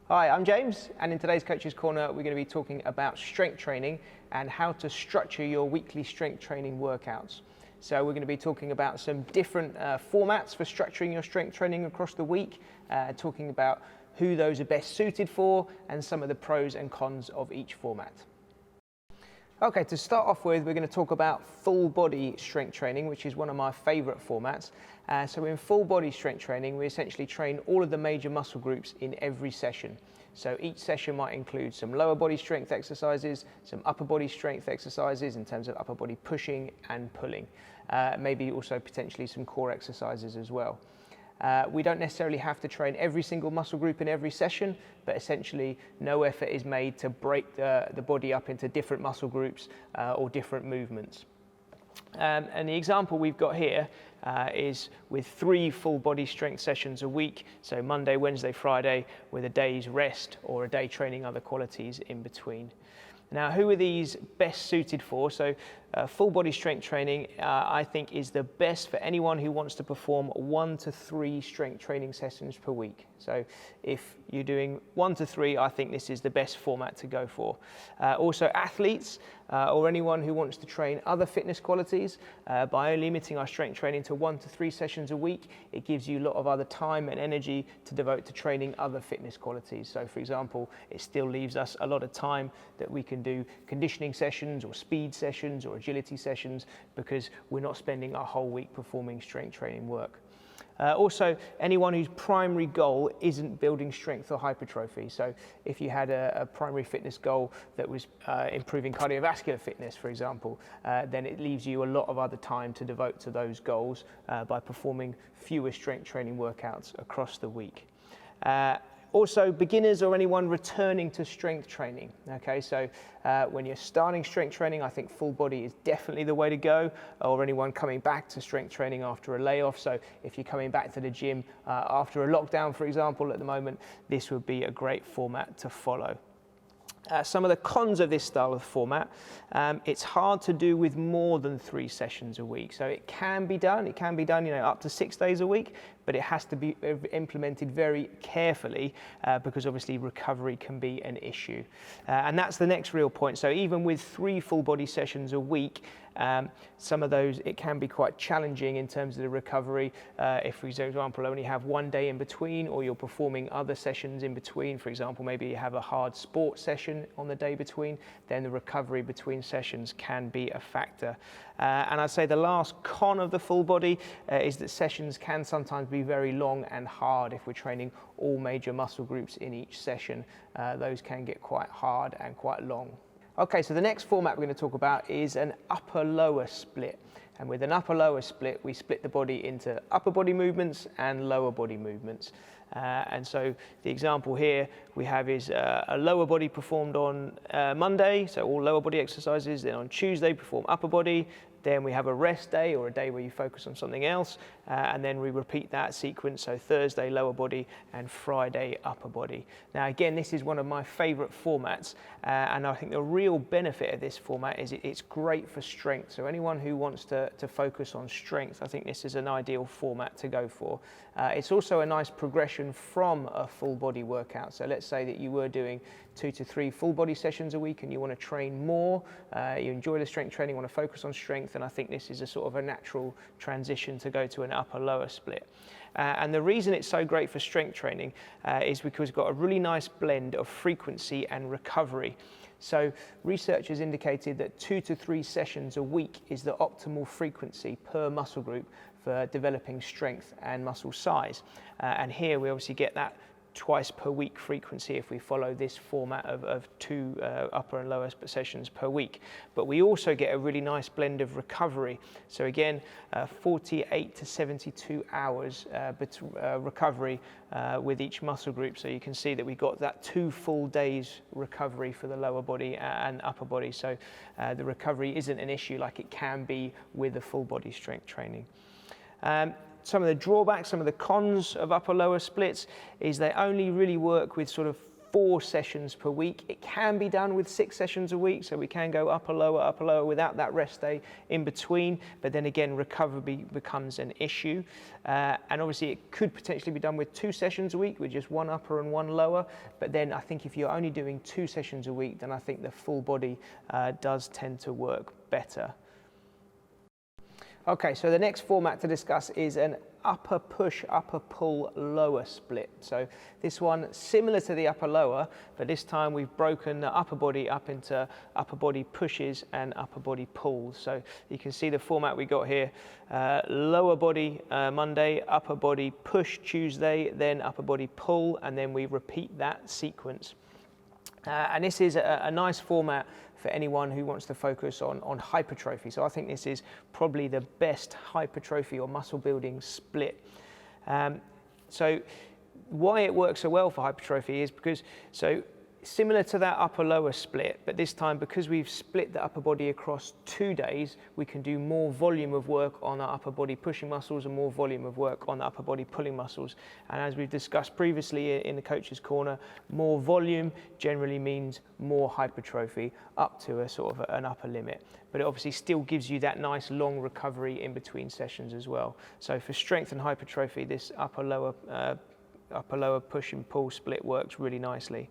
Hi, I'm James, and in today's Coach's Corner, we're going to be talking about strength training and how to structure your weekly strength training workouts. So we're going to be talking about some different formats for structuring your strength training across the week, talking about who those are best suited for and some of the pros and cons of each format. Okay, to start off with, we're going to talk about full body strength training, which is one of my favorite formats. So in full body strength training, we essentially train all of the major muscle groups in every session. So each session might include some lower body strength exercises, some upper body strength exercises in terms of upper body pushing and pulling, maybe also potentially some core exercises as well. We don't necessarily have to train every single muscle group in every session, but essentially no effort is made to break the body up into different muscle groups or different movements. And the example we've got here is with 3 full body strength sessions a week, so Monday, Wednesday, Friday, with a day's rest or a day training other qualities in between. Now, who are these best suited for? So full body strength training, I think, is the best for anyone who wants to perform 1 to 3 strength training sessions per week. So if you're doing 1 to 3, I think this is the best format to go for. Also athletes or anyone who wants to train other fitness qualities, by limiting our strength training to 1 to 3 sessions a week, it gives you a lot of other time and energy to devote to training other fitness qualities. So for example, it still leaves us a lot of time that we can do conditioning sessions or speed sessions or agility sessions because we're not spending our whole week performing strength training work. Also, anyone whose primary goal isn't building strength or hypertrophy. So if you had a primary fitness goal that was improving cardiovascular fitness, for example, then it leaves you a lot of other time to devote to those goals by performing fewer strength training workouts across the week. Also, beginners or anyone returning to strength training. Okay, so when you're starting strength training, I think full body is definitely the way to go, or anyone coming back to strength training after a layoff. So if you're coming back to the gym after a lockdown, for example, at the moment, this would be a great format to follow. Some of the cons of this style of format, it's hard to do with more than 3 sessions a week. So it can be done, up to 6 days a week, but it has to be implemented very carefully because obviously recovery can be an issue. And that's the next real point. So even with 3 full body sessions a week, some of those, it can be quite challenging in terms of the recovery. If, for example, only have 1 day in between, or you're performing other sessions in between, for example, maybe you have a hard sport session on the day between, then the recovery between sessions can be a factor. And I'd say the last con of the full body is that sessions can sometimes be very long and hard if we're training all major muscle groups in each session. Those can get quite hard and quite long. Okay, so the next format we're going to talk about is an upper-lower split. And with an upper-lower split, we split the body into upper body movements and lower body movements. And so the example here we have is a lower body performed on Monday, so all lower body exercises. Then on Tuesday, perform upper body. Then we have a rest day or a day where you focus on something else, and then we repeat that sequence, so Thursday lower body and Friday upper body. Now again, this is one of my favorite formats, and I think the real benefit of this format is it's great for strength. So anyone who wants to focus on strength, I think this is an ideal format to go for. It's also a nice progression from a full body workout. So let's say that you were doing 2 to 3 full body sessions a week and you want to train more, you enjoy the strength training, want to focus on strength, and I think this is a sort of a natural transition to go to an upper-lower split. And the reason it's so great for strength training is because we've got a really nice blend of frequency and recovery. So researchers indicated that 2 to 3 sessions a week is the optimal frequency per muscle group for developing strength and muscle size. And here we obviously get that twice per week frequency if we follow this format of 2 upper and lower sessions per week. But we also get a really nice blend of recovery. So again, 48 to 72 hours recovery with each muscle group. So you can see that we got that 2 full days recovery for the lower body and upper body. So the recovery isn't an issue like it can be with the full body strength training. Some of the drawbacks, some of the cons of upper-lower splits is they only really work with sort of 4 sessions per week. It can be done with 6 sessions a week, so we can go upper, lower without that rest day in between, but then again, recovery becomes an issue. And obviously it could potentially be done with 2 sessions a week with just 1 upper and 1 lower, but then I think if you're only doing 2 sessions a week, then I think the full body does tend to work better. Okay, so the next format to discuss is an upper push, upper pull, lower split. So this one similar to the upper lower, but this time we've broken the upper body up into upper body pushes and upper body pulls. So you can see the format we got here: lower body Monday, upper body push Tuesday, then upper body pull, and then we repeat that sequence. And this is a nice format for anyone who wants to focus on hypertrophy. So I think this is probably the best hypertrophy or muscle building split. So why it works so well for hypertrophy is because, similar to that upper lower split, but this time because we've split the upper body across 2 days, we can do more volume of work on our upper body pushing muscles and more volume of work on the upper body pulling muscles. And as we've discussed previously in the coach's corner, more volume generally means more hypertrophy, up to a sort of an upper limit. But it obviously still gives you that nice long recovery in between sessions as well. So for strength and hypertrophy, this upper lower push and pull split works really nicely.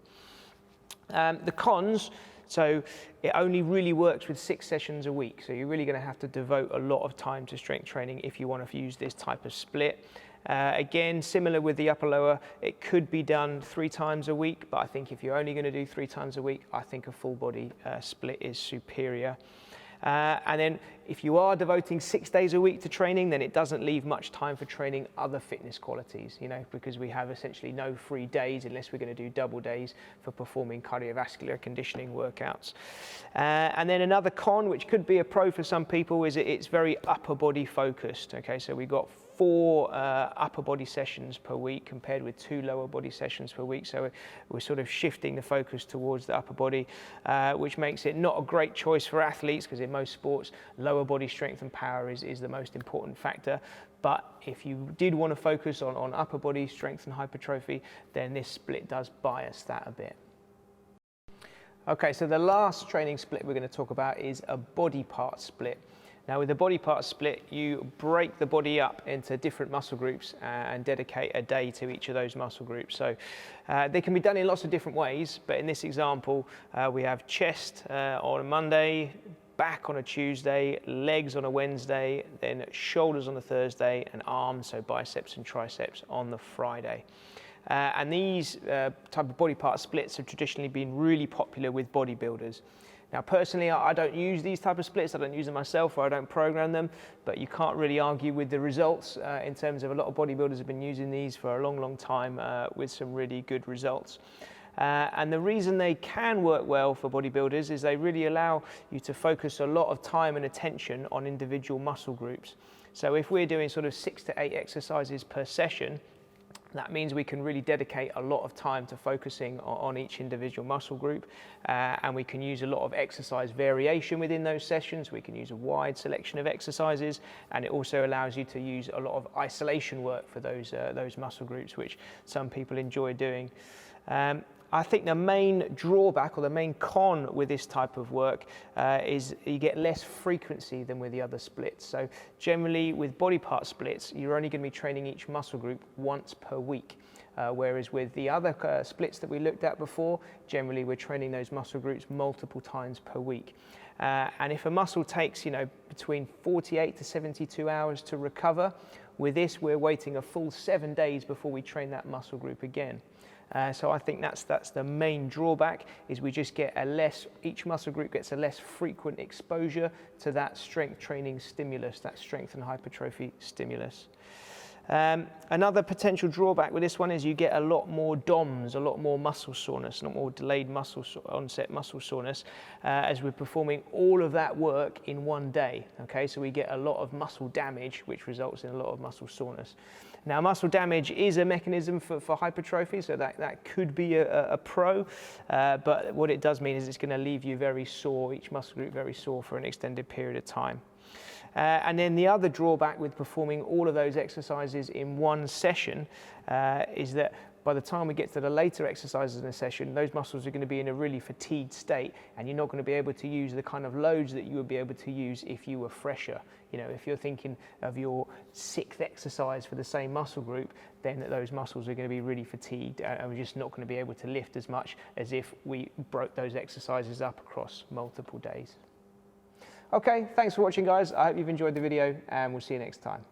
The cons, so it only really works with 6 sessions a week. So you're really going to have to devote a lot of time to strength training if you want to use this type of split. Again, similar with the upper lower, it could be done 3 times a week, but I think if you're only going to do 3 times a week, I think a full body split is superior. And then if you are devoting 6 days a week to training, then it doesn't leave much time for training other fitness qualities, because we have essentially no free days unless we're going to do double days for performing cardiovascular conditioning workouts. And then another con, which could be a pro for some people, is it's very upper body focused. Okay, so we've got 4 upper body sessions per week compared with 2 lower body sessions per week. So we're sort of shifting the focus towards the upper body, which makes it not a great choice for athletes, because in most sports, lower body strength and power is the most important factor. But if you did want to focus on upper body strength and hypertrophy, then this split does bias that a bit. Okay, so the last training split we're going to talk about is a body part split. Now with the body part split, you break the body up into different muscle groups and dedicate a day to each of those muscle groups. So they can be done in lots of different ways, but in this example, we have chest on a Monday, back on a Tuesday, legs on a Wednesday, then shoulders on a Thursday, and arms, so biceps and triceps, on the Friday. And these type of body part splits have traditionally been really popular with bodybuilders. Now personally, I don't use these type of splits, I don't use them myself, or I don't program them, but you can't really argue with the results in terms of a lot of bodybuilders have been using these for a long time with some really good results. And the reason they can work well for bodybuilders is they really allow you to focus a lot of time and attention on individual muscle groups. So if we're doing sort of 6 to 8 exercises per session, that means we can really dedicate a lot of time to focusing on each individual muscle group, and we can use a lot of exercise variation within those sessions. We can use a wide selection of exercises, and it also allows you to use a lot of isolation work for those muscle groups, which some people enjoy doing. I think the main drawback or the main con with this type of work is you get less frequency than with the other splits. So generally with body part splits, you're only going to be training each muscle group once per week. Whereas with the other splits that we looked at before, generally we're training those muscle groups multiple times per week. And if a muscle takes, between 48 to 72 hours to recover, with this we're waiting a full 7 days before we train that muscle group again. So I think that's the main drawback, is we just get each muscle group gets a less frequent exposure to that strength training stimulus, that strength and hypertrophy stimulus. Another potential drawback with this one is you get a lot more DOMS, a lot more muscle soreness, a lot more delayed onset muscle soreness, as we're performing all of that work in one day. Okay, so we get a lot of muscle damage, which results in a lot of muscle soreness. Now, muscle damage is a mechanism for hypertrophy, so that could be a pro, but what it does mean is it's going to leave you very sore, each muscle group very sore for an extended period of time. And then the other drawback with performing all of those exercises in one session is that by the time we get to the later exercises in the session, those muscles are going to be in a really fatigued state, and you're not going to be able to use the kind of loads that you would be able to use if you were fresher. You know, if you're thinking of your 6th exercise for the same muscle group, then those muscles are going to be really fatigued, and we're just not going to be able to lift as much as if we broke those exercises up across multiple days. Okay, thanks for watching, guys. I hope you've enjoyed the video, and we'll see you next time.